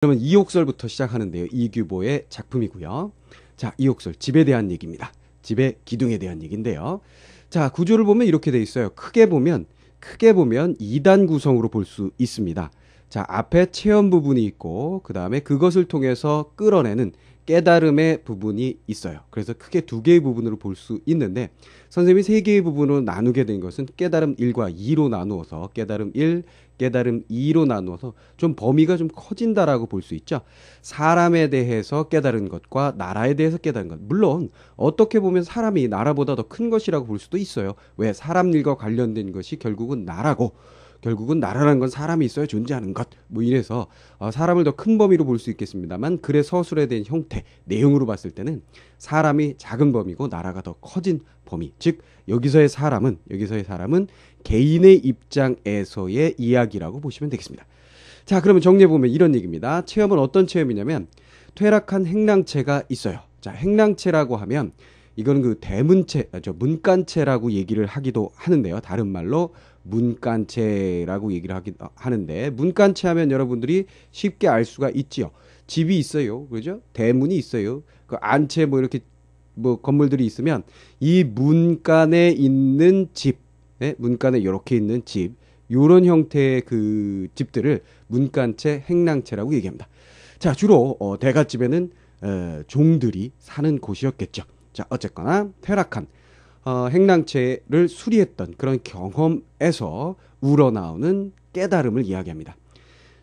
그러면 이욕설부터 시작하는데요. 이규보의 작품이고요. 자, 이욕설, 집에 대한 얘기입니다. 집의 기둥에 대한 얘기인데요. 자, 구조를 보면 이렇게 돼 있어요. 크게 보면 2단 구성으로 볼 수 있습니다. 자, 앞에 체험 부분이 있고 그 다음에 그것을 통해서 끌어내는 깨달음의 부분이 있어요. 그래서 크게 두 개의 부분으로 볼 수 있는데 선생님이 세 개의 부분으로 나누게 된 것은 깨달음 1과 2로 나누어서 깨달음 1, 깨달음 2로 나누어서 좀 범위가 좀 커진다라고 볼 수 있죠. 사람에 대해서 깨달은 것과 나라에 대해서 깨달은 것. 물론 어떻게 보면 사람이 나라보다 더 큰 것이라고 볼 수도 있어요. 왜? 사람 일과 관련된 것이 결국은 나라고 결국은 나라라는 건 사람이 있어야 존재하는 것. 뭐 이래서 사람을 더 큰 범위로 볼 수 있겠습니다만 글의 서술에 대한 형태, 내용으로 봤을 때는 사람이 작은 범위고 나라가 더 커진 범위. 즉 여기서의 사람은 개인의 입장에서의 이야기라고 보시면 되겠습니다. 자, 그러면 정리해 보면 이런 얘기입니다. 체험은 어떤 체험이냐면 퇴락한 행랑체가 있어요. 자, 행랑체라고 하면 이거는 그 대문체, 문간체라고 얘기를 하기도 하는데요. 다른 말로 문간체라고 얘기를 하는데 문간체 하면 여러분들이 쉽게 알 수가 있지요. 집이 있어요. 그죠? 대문이 있어요. 그 안채 뭐 이렇게 뭐 건물들이 있으면 이 문간에 있는 집, 문간에 이렇게 있는 집, 요런 형태의 그 집들을 문간체, 행랑체라고 얘기합니다. 자, 주로 대갓집에는 종들이 사는 곳이었겠죠. 자, 어쨌거나 퇴락한 행랑체를 수리했던 그런 경험에서 우러나오는 깨달음을 이야기합니다.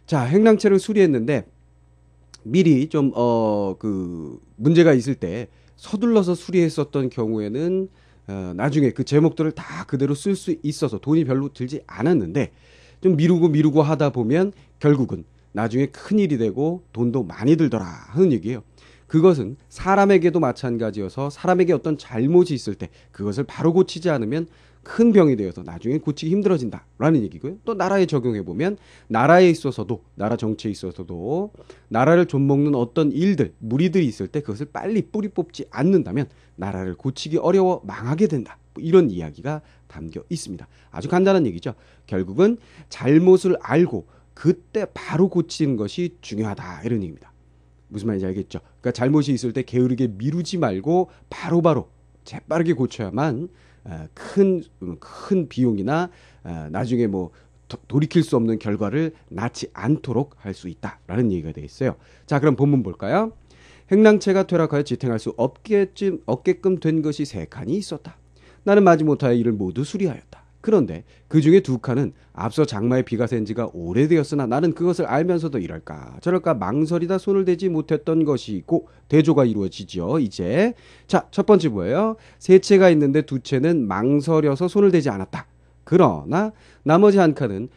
자, 행랑체를 수리했는데 미리 좀 그 문제가 있을 때 서둘러서 수리했었던 경우에는 나중에 그 제목들을 다 그대로 쓸 수 있어서 돈이 별로 들지 않았는데 좀 미루고 하다 보면 결국은 나중에 큰일이 되고 돈도 많이 들더라 하는 얘기예요. 그것은 사람에게도 마찬가지여서 사람에게 어떤 잘못이 있을 때 그것을 바로 고치지 않으면 큰 병이 되어서 나중에 고치기 힘들어진다라는 얘기고요. 또 나라에 적용해 보면 나라에 있어서도 나라 정치에 있어서도 나라를 좀먹는 어떤 일들, 무리들이 있을 때 그것을 빨리 뿌리 뽑지 않는다면 나라를 고치기 어려워 망하게 된다. 뭐 이런 이야기가 담겨 있습니다. 아주 간단한 얘기죠. 결국은 잘못을 알고 그때 바로 고치는 것이 중요하다 이런 얘기입니다. 무슨 말인지 알겠죠? 그러니까 잘못이 있을 때 게으르게 미루지 말고 바로바로 재빠르게 고쳐야만 큰 비용이나 나중에 뭐 돌이킬 수 없는 결과를 낳지 않도록 할 수 있다라는 얘기가 되어 있어요. 자, 그럼 본문 볼까요? 행랑체가 퇴락하여 지탱할 수 없게끔 된 것이 3칸이 있었다. 나는 마지못하여 이를 모두 수리하였다. 그런데 그 중에 2칸은 앞서 장마에 비가 샌 지가 오래되었으나 나는 그것을 알면서도 이럴까 저럴까 망설이다 손을 대지 못했던 것이고 대조가 이루어지죠. 이제 자, 첫 번째 뭐예요? 3채가 있는데 2채는 망설여서 손을 대지 않았다. 그러나 나머지 1칸은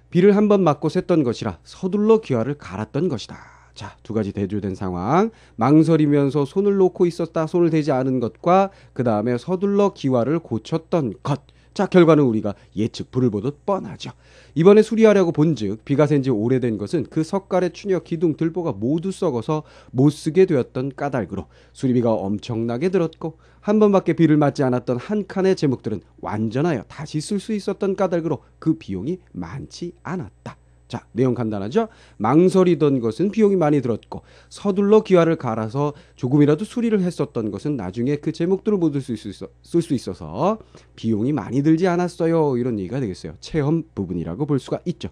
비를 한 번 맞고 샜던 것이라 서둘러 기와를 갈았던 것이다. 자, 2가지 대조된 상황. 망설이면서 손을 놓고 있었다. 손을 대지 않은 것과 그 다음에 서둘러 기와를 고쳤던 것. 자, 결과는 우리가 예측 불을 보듯 뻔하죠. 이번에 수리하려고 본즉 비가 샌 지 오래된 것은 그 석갈의 추녀 기둥 들보가 모두 썩어서 못쓰게 되었던 까닭으로 수리비가 엄청나게 들었고 한 번밖에 비를 맞지 않았던 한 칸의 제목들은 완전하여 다시 쓸 수 있었던 까닭으로 그 비용이 많지 않았다. 자, 내용 간단하죠? 망설이던 것은 비용이 많이 들었고 서둘러 기와를 갈아서 조금이라도 수리를 했었던 것은 나중에 그 제목들을 모두 쓸 수 있어서 비용이 많이 들지 않았어요. 이런 얘기가 되겠어요. 체험 부분이라고 볼 수가 있죠.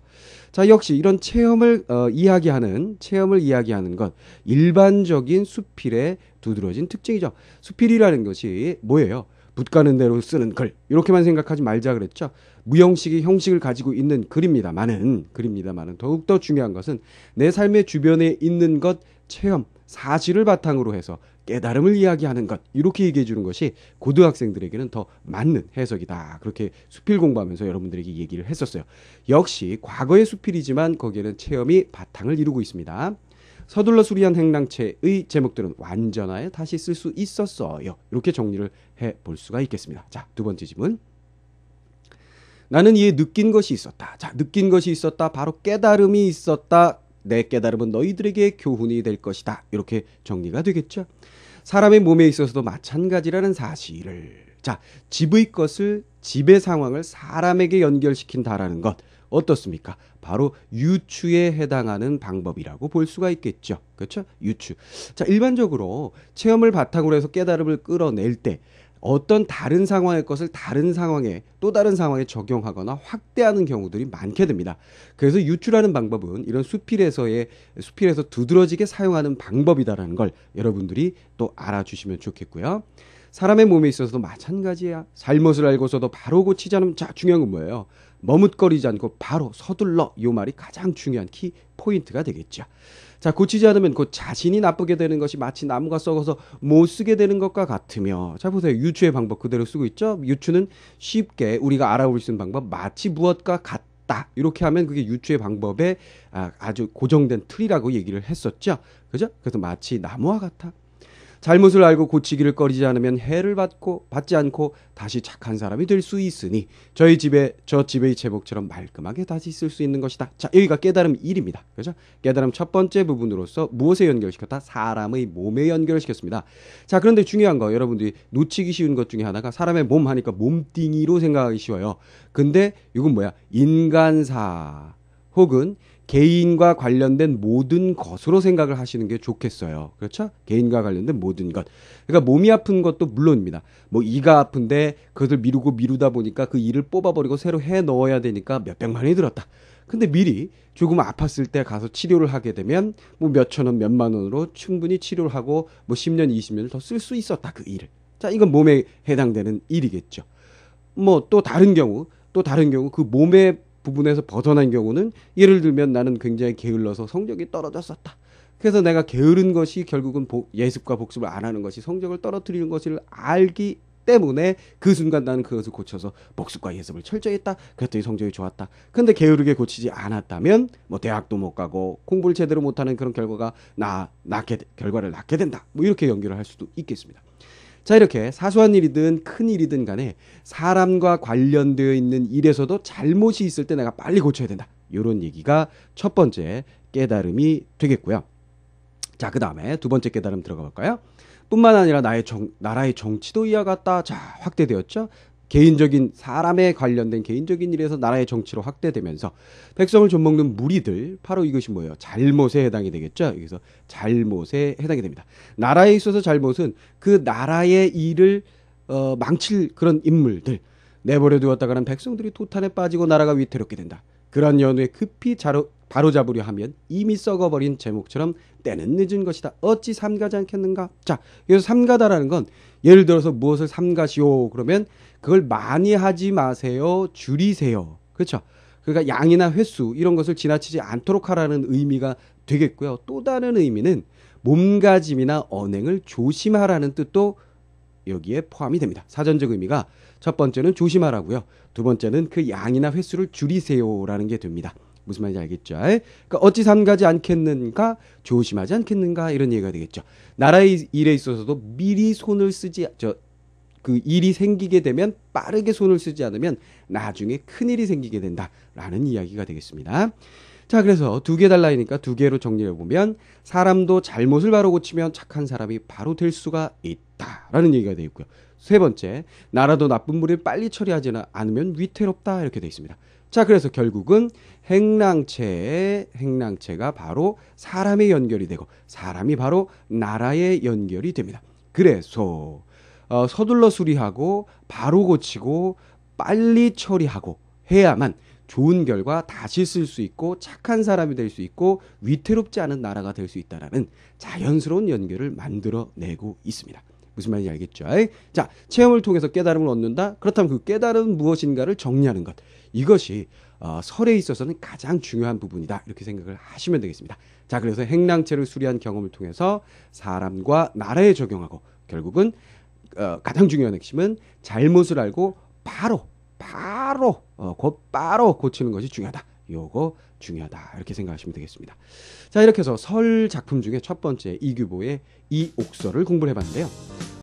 자, 역시 이런 체험을 이야기하는 것 일반적인 수필의 두드러진 특징이죠. 수필이라는 것이 뭐예요? 붓 가는 대로 쓰는 글 이렇게만 생각하지 말자 그랬죠. 무형식의 형식을 가지고 있는 글입니다마는 더욱더 중요한 것은 내 삶의 주변에 있는 것 체험 사실을 바탕으로 해서 깨달음을 이야기하는 것 이렇게 얘기해 주는 것이 고등학생들에게는 더 맞는 해석이다. 그렇게 수필 공부하면서 여러분들에게 얘기를 했었어요. 역시 과거의 수필이지만 거기에는 체험이 바탕을 이루고 있습니다. 서둘러 수리한 행랑체의 제목들은 완전하여 다시 쓸 수 있었어요. 이렇게 정리를 해볼 수가 있겠습니다. 자, 2번째 질문. 나는 이에 느낀 것이 있었다. 자, 느낀 것이 있었다. 바로 깨달음이 있었다. 내 깨달음은 너희들에게 교훈이 될 것이다. 이렇게 정리가 되겠죠. 사람의 몸에 있어서도 마찬가지라는 사실을 자, 집의 상황을 사람에게 연결시킨다라는 것 어떻습니까? 바로 유추에 해당하는 방법이라고 볼 수가 있겠죠. 그렇죠? 유추. 자, 일반적으로 체험을 바탕으로 해서 깨달음을 끌어낼 때 어떤 다른 상황의 것을 다른 상황에 또 다른 상황에 적용하거나 확대하는 경우들이 많게 됩니다. 그래서 유추라는 방법은 이런 수필에서 두드러지게 사용하는 방법이다라는 걸 여러분들이 또 알아주시면 좋겠고요. 사람의 몸에 있어서도 마찬가지야. 잘못을 알고서도 바로 고치지 않으면, 자, 중요한 건 뭐예요? 머뭇거리지 않고 바로 서둘러. 이 말이 가장 중요한 키 포인트가 되겠죠. 자, 고치지 않으면 곧 자신이 나쁘게 되는 것이 마치 나무가 썩어서 못 쓰게 되는 것과 같으며, 자, 보세요. 유추의 방법 그대로 쓰고 있죠. 유추는 쉽게 우리가 알아볼 수 있는 방법, 마치 무엇과 같다, 이렇게 하면 그게 유추의 방법의 아주 고정된 틀이라고 얘기를 했었죠. 그죠? 그래서 마치 나무와 같아. 잘못을 알고 고치기를 꺼리지 않으면 해를 받지 않고 다시 착한 사람이 될 수 있으니 저 집의 제목처럼 말끔하게 다시 쓸 수 있는 것이다. 자, 여기가 깨달음 1입니다. 그죠? 깨달음 첫 번째 부분으로서 무엇에 연결시켰다? 사람의 몸에 연결시켰습니다. 자, 그런데 중요한 거, 여러분들이 놓치기 쉬운 것 중에 하나가 사람의 몸 하니까 몸뚱이로 생각하기 쉬워요. 근데 이건 뭐야? 인간사 혹은 개인과 관련된 모든 것으로 생각을 하시는 게 좋겠어요. 그렇죠? 개인과 관련된 모든 것. 그러니까 몸이 아픈 것도 물론입니다. 뭐 이가 아픈데 그것을 미루다 보니까 그 이를 뽑아버리고 새로 해 넣어야 되니까 몇백만 원이 들었다. 근데 미리 조금 아팠을 때 가서 치료를 하게 되면 뭐 몇천 원, 몇만 원으로 충분히 치료를 하고 뭐 10년, 20년을 더 쓸 수 있었다. 그 일을. 자, 이건 몸에 해당되는 일이겠죠. 뭐 또 다른 경우 그 몸의 부분에서 벗어난 경우는, 예를 들면 나는 굉장히 게을러서 성적이 떨어졌었다. 그래서 내가 게으른 것이 결국은 예습과 복습을 안 하는 것이 성적을 떨어뜨리는 것을 알기 때문에 그 순간 나는 그것을 고쳐서 복습과 예습을 철저히 했다. 그랬더니 성적이 좋았다. 근데 게으르게 고치지 않았다면 뭐 대학도 못 가고 공부를 제대로 못하는 그런 결과를 낳게 된다. 뭐 이렇게 연결을 할 수도 있겠습니다. 자, 이렇게 사소한 일이든 큰 일이든 간에 사람과 관련되어 있는 일에서도 잘못이 있을 때 내가 빨리 고쳐야 된다. 이런 얘기가 첫 번째 깨달음이 되겠고요. 자, 그 다음에 두 번째 깨달음 들어가 볼까요? 뿐만 아니라 나라의 정치도 이와 같다. 자, 확대되었죠. 사람에 관련된 개인적인 일에서 나라의 정치로 확대되면서 백성을 좀먹는 무리들, 바로 이것이 뭐예요? 잘못에 해당이 되겠죠. 여기서 잘못에 해당이 됩니다. 나라에 있어서 잘못은 그 나라의 일을 망칠 그런 인물들, 내버려 두었다가는 백성들이 도탄에 빠지고 나라가 위태롭게 된다. 그런 연후에 급히 바로잡으려 하면 이미 썩어버린 제목처럼 때는 늦은 것이다. 어찌 삼가지 않겠는가? 자, 여기서 삼가다라는 건 예를 들어서 무엇을 삼가시오 그러면 그걸 많이 하지 마세요. 줄이세요. 그렇죠? 그러니까 양이나 횟수 이런 것을 지나치지 않도록 하라는 의미가 되겠고요. 또 다른 의미는 몸가짐이나 언행을 조심하라는 뜻도 여기에 포함이 됩니다. 사전적 의미가 첫 번째는 조심하라고요. 두 번째는 그 양이나 횟수를 줄이세요라는 게 됩니다. 무슨 말인지 알겠죠? 그러니까 어찌 삼가지 않겠는가, 조심하지 않겠는가, 이런 얘기가 되겠죠. 나라의 일에 있어서도 미리 그 일이 생기게 되면 빠르게 손을 쓰지 않으면 나중에 큰일이 생기게 된다라는 이야기가 되겠습니다. 자, 그래서 두 개 달라니까 두 개로 정리해 보면 사람도 잘못을 바로 고치면 착한 사람이 바로 될 수가 있다라는 얘기가 되어 있고요. 세 번째, 나라도 나쁜 무리를 빨리 처리하지 않으면 위태롭다, 이렇게 되어 있습니다. 자, 그래서 결국은 행랑체가 바로 사람에 연결이 되고 사람이 바로 나라에 연결이 됩니다. 그래서 서둘러 수리하고 바로 고치고 빨리 처리하고 해야만 좋은 결과 다시 쓸 수 있고 착한 사람이 될 수 있고 위태롭지 않은 나라가 될 수 있다라는 자연스러운 연결을 만들어내고 있습니다. 무슨 말인지 알겠죠? 자, 체험을 통해서 깨달음을 얻는다. 그렇다면 그 깨달음은 무엇인가를 정리하는 것. 이것이 설에 있어서는 가장 중요한 부분이다. 이렇게 생각을 하시면 되겠습니다. 자, 그래서 행랑체를 수리한 경험을 통해서 사람과 나라에 적용하고 결국은 가장 중요한 핵심은 잘못을 알고 곧바로 고치는 것이 중요하다. 요거 중요하다. 이렇게 생각하시면 되겠습니다. 자, 이렇게 해서 설 작품 중에 첫 번째 이규보의 이 옥설을 공부를 해봤는데요.